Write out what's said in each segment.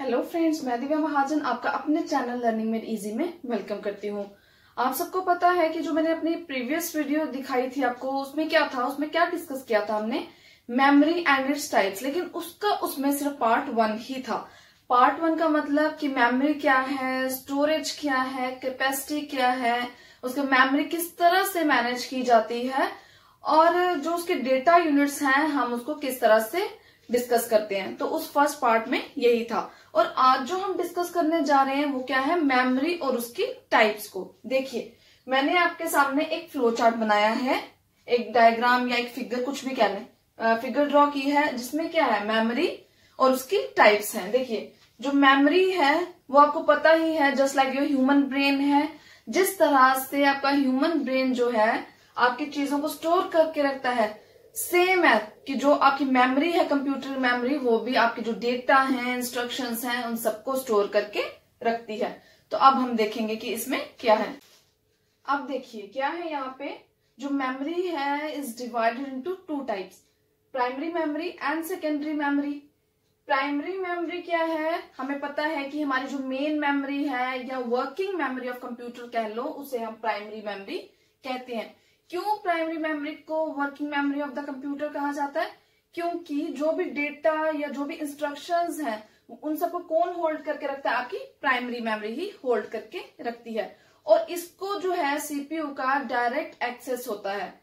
Hello friends, मैं दिव्या महाजन आपका अपने चैनल लर्निंग मेड इजी में वेलकम करती हूँ। आप सबको पता है कि जो मैंने अपनी प्रीवियस वीडियो दिखाई थी आपको, उसमें क्या था, उसमें क्या डिस्कस किया था हमने, मेमोरी एंड इट्स टाइप्स। लेकिन उसमें सिर्फ पार्ट 1 ही था। पार्ट 1 का मतलब कि मेमोरी क्या है, स्टोरेज क्या है, कैपेसिटी क्या है, उसका मेमोरी किस तरह से मैनेज की जाती है और जो उसके डेटा यूनिट्स हैं हम उसको किस तरह से डिस्कस करते हैं। तो उस फर्स्ट पार्ट में यही था। और आज जो हम डिस्कस करने जा रहे हैं वो क्या है, मेमोरी और उसकी टाइप्स को। देखिए, मैंने आपके सामने एक फ्लो चार्ट बनाया है, एक डायग्राम या एक फिगर, कुछ भी कह लें, फिगर ड्रॉ की है जिसमें क्या है, मेमोरी और उसकी टाइप्स हैं। देखिए, जो मेमोरी है वो आपको पता ही है, just like your human brain है। जिस तरह से आपका ह्यूमन ब्रेन जो है आपकी चीजों को स्टोर करके रखता है, सेम है कि जो आपकी मेमोरी है, कंप्यूटर मेमोरी, वो भी आपके जो डेटा है, इंस्ट्रक्शंस हैं, उन सबको स्टोर करके रखती है। तो अब हम देखेंगे कि इसमें क्या है। अब देखिए क्या है, यहाँ पे जो मेमोरी है is divided into 2 types, primary memory and secondary memory. Primary memory क्या है, हमें पता है कि हमारी जो मेन मेमोरी है या वर्किंग मेमोरी ऑफ कंप्यूटर कह लो, उसे हम प्राइमरी मेमोरी कहते हैं। क्यों प्राइमरी मेमोरी को working memory of the computer कहा जाता है? क्योंकि जो भी डेटा या जो भी इंस्ट्रक्शंस हैं उन सबको कौन होल्ड करके रखता है? आपकी प्राइमरी मेमोरी ही होल्ड करके रखती है। और इसको जो है सीपीयू का डायरेक्ट एक्सेस होता है।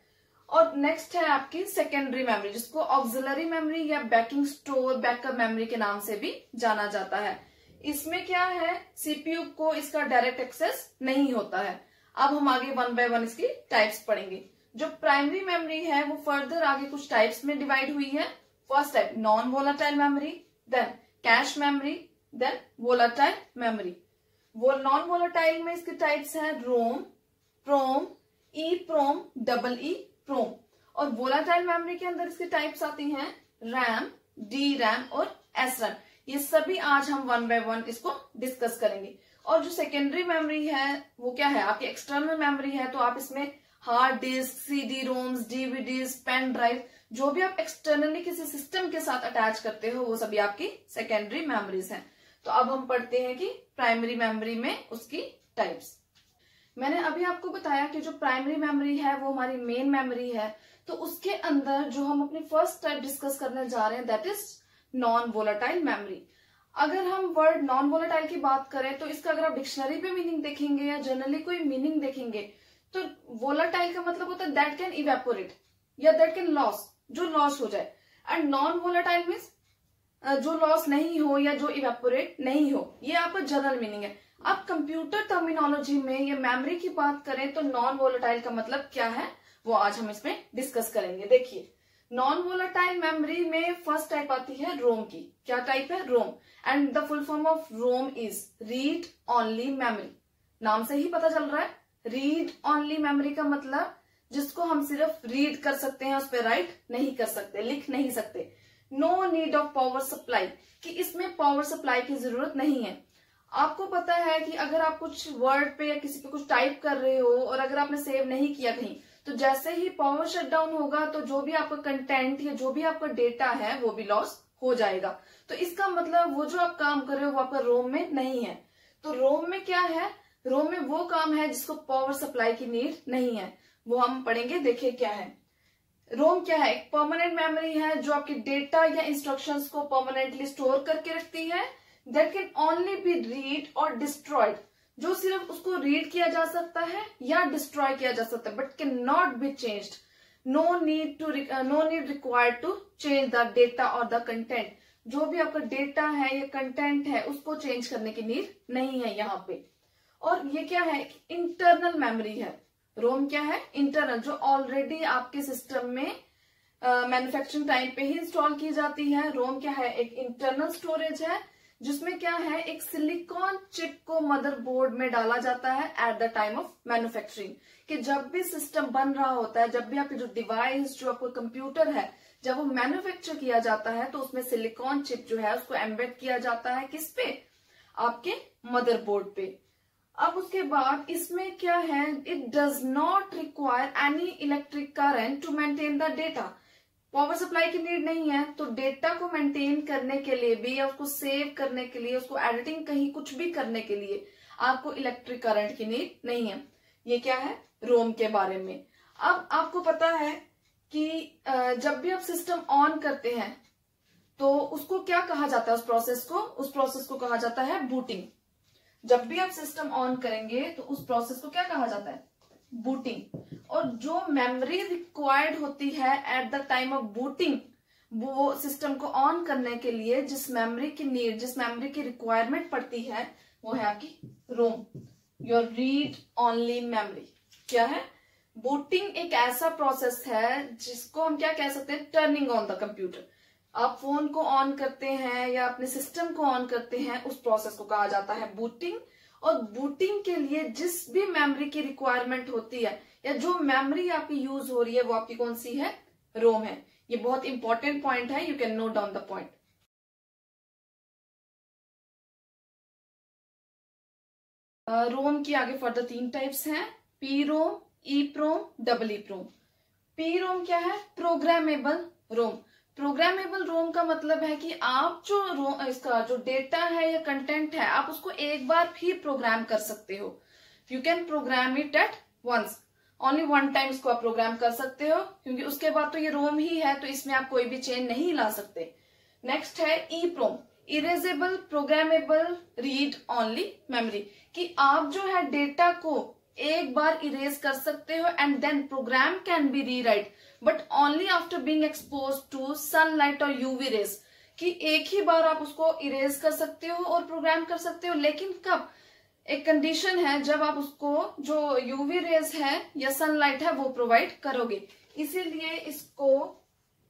और नेक्स्ट है आपकी सेकेंडरी मेमोरी, जिसको ऑक्सिलरी मेमोरी या बैकिंग स्टोर, बैकअप मेमोरी के नाम से भी जाना जाता है। इसमें क्या है, सीपीयू को इसका डायरेक्ट एक्सेस नहीं होता है। अब हम आगे 1 बाय 1 इसकी टाइप्स पढ़ेंगे। जो प्राइमरी मेमोरी है वो फर्दर आगे कुछ टाइप्स में डिवाइड हुई है। First type non volatile memory, then cache memory, then volatile memory. वो नॉन वोलाटाइल में इसके टाइप्स हैं रोम, प्रोम, ई प्रोम, डबल ई प्रोम। और वोलाटाइल मेमोरी के अंदर इसके टाइप्स आती हैं रैम, डी रैम और एस रैम। ये सभी आज हम 1 बाय 1 इसको डिस्कस करेंगे। और जो सेकेंडरी मेमोरी है वो क्या है, आपकी एक्सटर्नल मेमोरी है। तो आप इसमें hard disk, CD ROMs, DVDs, pen drive, जो भी आप एक्सटर्नली किसी सिस्टम के साथ अटैच करते हो वो सभी आपकी सेकेंडरी मेमोरीज हैं। तो अब हम पढ़ते हैं कि प्राइमरी मेमोरी में उसकी टाइप्स। मैंने अभी आपको बताया कि जो प्राइमरी मेमोरी है वो हमारी मेन मेमोरी है। तो उसके अंदर जो हम अपनी फर्स्ट टाइप डिस्कस करने जा रहे हैं that is non volatile memory. अगर हम वर्ड नॉन वोलाटाइल की बात करें तो इसका अगर आप डिक्शनरी पे मीनिंग देखेंगे या जनरली कोई मीनिंग देखेंगे तो वोलाटाइल का मतलब होता है दैट कैन इवेपोरेट या दैट कैन लॉस, जो लॉस हो जाए। एंड नॉन वोलाटाइल मीन्स जो लॉस नहीं हो या जो इवेपोरेट नहीं हो। ये आपका जनरल मीनिंग है। अब कंप्यूटर टर्मिनोलॉजी में ये मेमोरी की बात करें तो नॉन वोलाटाइल का मतलब क्या है वो आज हम इसमें डिस्कस करेंगे। देखिए, नॉन वोलाटाइल मेमोरी में फर्स्ट टाइप आती है रोम की। क्या टाइप है? ROM. And the full form of ROM is read only memory. नाम से ही पता चल रहा है, रीड ओनली मेमोरी का मतलब जिसको हम सिर्फ रीड कर सकते हैं, उस पर राइट नहीं कर सकते, लिख नहीं सकते। No need of power supply, कि इसमें पावर सप्लाई की जरूरत नहीं है। आपको पता है कि अगर आप कुछ वर्ड पे या किसी पे कुछ टाइप कर रहे हो और अगर आपने सेव नहीं किया कहीं, तो जैसे ही पावर शट डाउन होगा तो जो भी आपका कंटेंट या जो भी आपका डेटा है वो भी लॉस हो जाएगा। तो इसका मतलब वो जो आप काम कर रहे हो वो आपका रोम में नहीं है। तो रोम में क्या है, रोम में वो काम है जिसको पावर सप्लाई की नीड नहीं है, वो हम पढ़ेंगे। देखिए क्या है रोम, क्या है, एक परमानेंट मेमोरी है जो आपके डेटा या इंस्ट्रक्शंस को परमानेंटली स्टोर करके रखती है। That can only be read और डिस्ट्रॉयड, जो सिर्फ उसको रीड किया जा सकता है या डिस्ट्रॉय किया जा सकता है, but can not be changed. No need required to change the data और द कंटेंट। जो भी आपका डेटा है या कंटेंट है उसको चेंज करने की नीड नहीं है यहाँ पे। और ये क्या है, इंटरनल मेमोरी है। रोम क्या है? इंटरनल, जो ऑलरेडी आपके सिस्टम में मैन्युफैक्चरिंग टाइम पे ही इंस्टॉल की जाती है। रोम क्या है? एक इंटरनल स्टोरेज है जिसमें क्या है, एक सिलिकॉन चिप को मदरबोर्ड में डाला जाता है at the time of manufacturing. कि जब भी सिस्टम बन रहा होता है, जब भी आपके जो डिवाइस, जो आपका कंप्यूटर है, जब वो मैन्युफैक्चर किया जाता है तो उसमें सिलिकॉन चिप जो है उसको एम्बेड किया जाता है। किस पे? आपके मदरबोर्ड पे। अब उसके बाद इसमें क्या है, it does not require any electric current to maintain the data. Power supply की नीड नहीं है, तो डेटा को मेंटेन करने के लिए भी या उसको सेव करने के लिए, उसको एडिटिंग कहीं कुछ भी करने के लिए आपको इलेक्ट्रिक करंट की नीड नहीं है। ये क्या है, रोम के बारे में। अब आपको पता है कि जब भी आप सिस्टम ऑन करते हैं तो उसको क्या कहा जाता है, उस प्रोसेस को कहा जाता है बूटिंग। जब भी आप सिस्टम ऑन करेंगे तो उस प्रोसेस को क्या कहा जाता है, बूटिंग। और जो मेमोरी रिक्वायर्ड होती है at the time of booting, वो सिस्टम को ऑन करने के लिए जिस मेमोरी की नीड, जिस मेमोरी की रिक्वायरमेंट पड़ती है, वो है आपकी रोम, योर रीड ओनली मेमोरी। क्या है, बूटिंग एक ऐसा प्रोसेस है जिसको हम क्या कह सकते हैं, टर्निंग ऑन द कंप्यूटर। आप फोन को ऑन करते हैं या अपने सिस्टम को ऑन करते हैं, उस प्रोसेस को कहा जाता है बूटिंग। और बूटिंग के लिए जिस भी मेमोरी की रिक्वायरमेंट होती है या जो मेमोरी आपकी यूज हो रही है, वो आपकी कौन सी है, रोम है। ये बहुत इंपॉर्टेंट पॉइंट है, you can note down the point. ROM की आगे फर्दर 3 टाइप्स हैं, P ROM, E PROM, double E PROM. P ROM क्या है, प्रोग्रामेबल रोम। प्रोग्रामेबल रोम का मतलब है कि आप जो इसका जो डेटा है या कंटेंट है, आप उसको एक बार भी प्रोग्राम कर सकते हो। You can program it at once, only one time इसको आप प्रोग्राम कर सकते हो, क्योंकि उसके बाद तो ये रोम ही है, तो इसमें आप कोई भी चेंज नहीं ला सकते। नेक्स्ट है E PROM, erasable programmable read only memory, कि आप जो है डेटा को एक बार इरेज कर सकते हो and then program can be rewrite, but only after being expose to sunlight और यूवी रेज, कि एक ही बार आप उसको इरेज कर सकते हो और प्रोग्राम कर सकते हो। लेकिन कब, एक कंडीशन है, जब आप उसको जो यूवी रेज है या सनलाइट है वो प्रोवाइड करोगे। इसीलिए इसको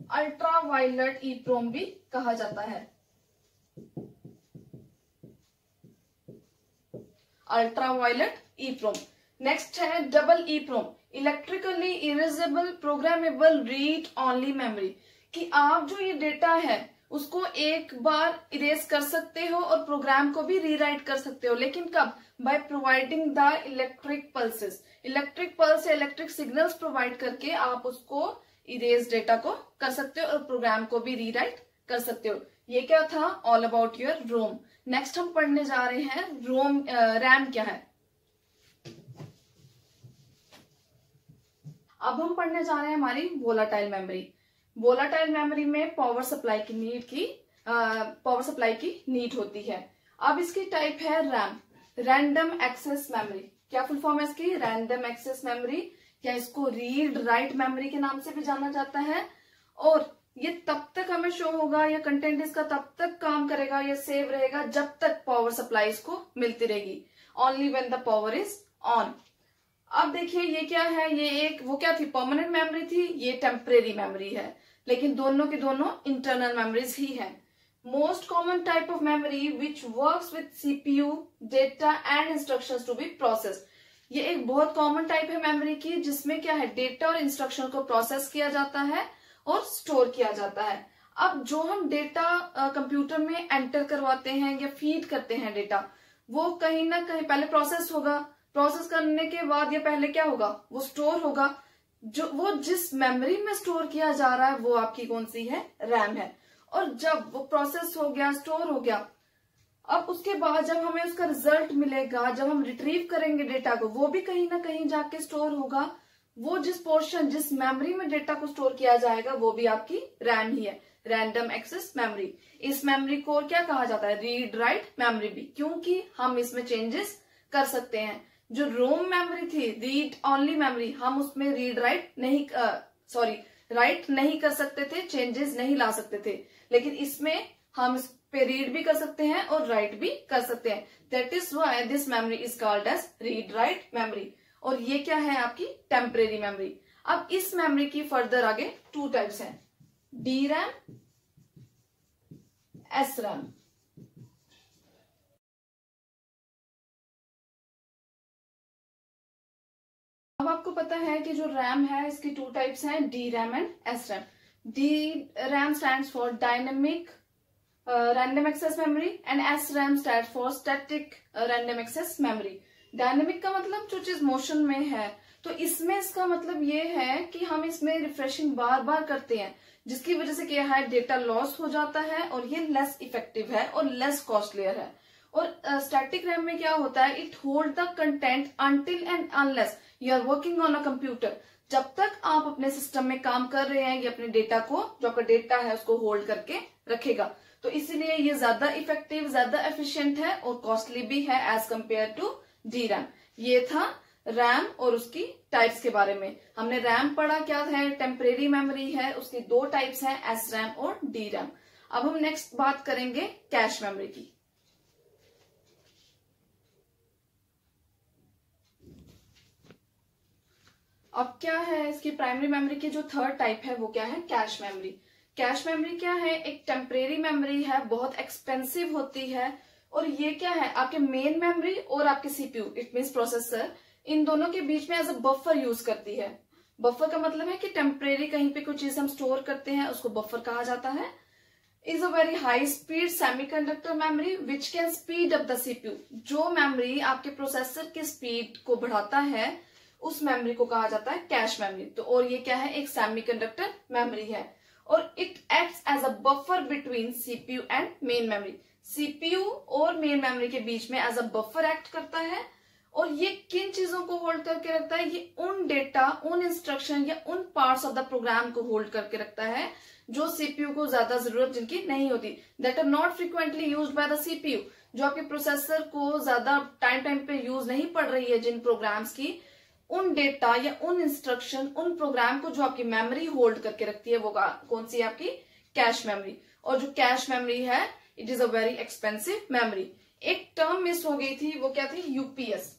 अल्ट्रा वायलेट ई प्रोम भी कहा जाता है, ultra violet E PROM. Next है double E PROM, electrically erasable programmable read only memory, कि आप जो ये डेटा है उसको एक बार इरेज कर सकते हो और प्रोग्राम को भी रीराइट कर सकते हो। लेकिन कब, by providing the electric pulses, electric pulse या इलेक्ट्रिक सिग्नल्स प्रोवाइड करके आप उसको इरेज डेटा को कर सकते हो और प्रोग्राम को भी रीराइट कर सकते हो। ये क्या था, all about your ROM. Next हम पढ़ने जा रहे हैं रोम, रैम क्या है। अब हम पढ़ने जा रहे हैं हमारी वोलाटाइल मेमोरी। वोलाटाइल मेमोरी में पावर सप्लाई की नीड होती है। अब इसकी टाइप है रैम, रैंडम एक्सेस मेमोरी। क्या फुल फॉर्म है इसकी, रैंडम एक्सेस मेमोरी, या इसको रीड राइट मेमोरी के नाम से भी जाना जाता है। और ये तब तक हमें शो होगा या कंटेंट इसका तब तक काम करेगा या सेव रहेगा जब तक पावर सप्लाई इसको मिलती रहेगी, only when the power is on. अब देखिए ये क्या है, ये एक वो क्या थी, परमानेंट मेमोरी थी, ये टेम्परेरी मेमोरी है, लेकिन दोनों की दोनों इंटरनल मेमोरीज ही है। Most common type of memory which works with CPU, data and instructions to be processed. ये एक बहुत कॉमन टाइप है मेमोरी की, जिसमें क्या है, डेटा और इंस्ट्रक्शन को प्रोसेस किया जाता है और स्टोर किया जाता है। अब जो हम डेटा कंप्यूटर में एंटर करवाते हैं या फीड करते हैं डेटा, वो कहीं ना कहीं पहले प्रोसेस होगा, प्रोसेस करने के बाद या पहले क्या होगा, वो स्टोर होगा। जो वो जिस मेमोरी में स्टोर किया जा रहा है वो आपकी कौन सी है, रैम है। और जब वो प्रोसेस हो गया, स्टोर हो गया, अब उसके बाद जब हमें उसका रिजल्ट मिलेगा, जब हम रिट्रीव करेंगे डेटा को, वो भी कहीं ना कहीं जाके स्टोर होगा। वो जिस पोर्शन, जिस मेमोरी में डेटा को स्टोर किया जाएगा, वो भी आपकी रैम ही है, रैंडम एक्सेस मेमोरी। इस मेमोरी को क्या कहा जाता है, रीड राइट मेमोरी भी, क्योंकि हम इसमें चेंजेस कर सकते हैं। जो रोम मेमोरी थी, रीड ओनली मेमोरी, हम उसमें रीड राइट नहीं, राइट नहीं कर सकते थे, चेंजेस नहीं ला सकते थे। लेकिन इसमें हम इस पे रीड भी कर सकते हैं और राइट भी कर सकते हैं। That is why this memory is called as read write memory. और ये क्या है, आपकी टेम्परेरी मेमोरी। अब इस मेमोरी की फर्दर आगे 2 टाइप्स हैं, डी रैम, एस रैम। अब आपको पता है कि जो रैम है इसकी 2 टाइप्स हैं, D RAM and S RAM. D RAM stands for dynamic random access memory and S RAM stands for static random access memory. Dynamic का मतलब जो चीज मोशन में है, तो इसमें इसका मतलब ये है कि हम इसमें रिफ्रेशिंग बार बार करते हैं, जिसकी वजह से क्या है, डेटा लॉस हो जाता है और ये लेस इफेक्टिव है और लेस कॉस्टलियर है। और स्टैटिक रैम में क्या होता है, it hold the content until and unless you are working on a computer. जब तक आप अपने सिस्टम में काम कर रहे हैं, ये अपने डेटा को, जो आपका डेटा है उसको होल्ड करके रखेगा। तो इसीलिए ये ज्यादा इफेक्टिव, ज्यादा एफिशिएंट है और कॉस्टली भी है as compare to D RAM. ये था रैम और उसकी टाइप्स के बारे में। हमने रैम पढ़ा क्या है, टेम्परेरी मेमोरी है, उसकी दो टाइप्स हैं, एस रैम और डी रैम। अब हम नेक्स्ट बात करेंगे कैश मेमोरी की। अब क्या है, इसकी प्राइमरी मेमोरी की जो थर्ड टाइप है वो क्या है, कैश मेमोरी। कैश मेमोरी क्या है, एक टेम्परेरी मेमोरी है, बहुत एक्सपेंसिव होती है और ये क्या है, आपके मेन मेमोरी और आपके सीपीयू, इट मींस प्रोसेसर, इन दोनों के बीच में एज अ बफर यूज करती है। बफर का मतलब है कि टेम्परेरी कहीं पे कोई चीज हम स्टोर करते हैं, उसको बफर कहा जाता है। Is a very high speed semiconductor memory which can speed up the CPU. जो मेमोरी आपके प्रोसेसर की स्पीड को बढ़ाता है, उस मेमोरी को कहा जाता है कैश मेमोरी। तो और ये क्या है, एक सेमीकंडक्टर मेमोरी है और it acts as a buffer between CPU and main memory. CPU और मेन मेमोरी के बीच में एज अ बफर एक्ट करता है। और ये किन चीजों को होल्ड करके रखता है, ये उन डेटा, उन इंस्ट्रक्शन या उन पार्ट्स ऑफ द प्रोग्राम को होल्ड करके रखता है जो सीपीयू को ज्यादा जरूरत जिनकी नहीं होती, that are not frequently used by the CPU. जो आपके प्रोसेसर को ज्यादा टाइम पे यूज नहीं पड़ रही है जिन प्रोग्राम्स की, उन डेटा या उन इंस्ट्रक्शन, उन प्रोग्राम को जो आपकी मेमोरी होल्ड करके रखती है, वो कौन सी है, आपकी कैश मेमोरी। और जो कैश मेमोरी है, it is a very expensive memory. एक टर्म मिस हो गई थी, वो क्या थी, यूपीएस,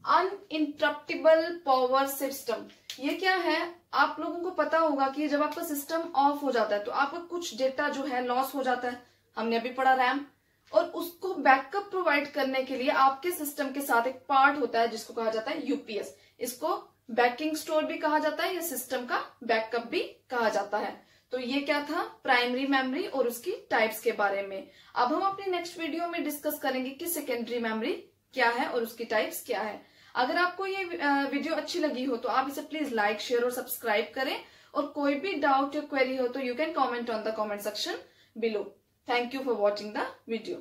अनइंटरप्टेबल पावर सिस्टम। ये क्या है, आप लोगों को पता होगा कि जब आपका सिस्टम ऑफ हो जाता है तो आपका कुछ डेटा जो है लॉस हो जाता है। हमने अभी पढ़ा रैम, और उसको बैकअप प्रोवाइड करने के लिए आपके सिस्टम के साथ एक पार्ट होता है जिसको कहा जाता है यूपीएस। इसको बैकिंग स्टोर भी कहा जाता है या सिस्टम का बैकअप भी कहा जाता है। तो ये क्या था, प्राइमरी मेमोरी और उसकी टाइप्स के बारे में। अब हम अपनी नेक्स्ट वीडियो में डिस्कस करेंगे कि सेकेंडरी मेमोरी क्या है और उसकी टाइप्स क्या है। अगर आपको ये वीडियो अच्छी लगी हो तो आप इसे प्लीज लाइक, शेयर और सब्सक्राइब करें। और कोई भी डाउट या क्वेरी हो तो you can comment on the comment section below. Thank you for watching the video.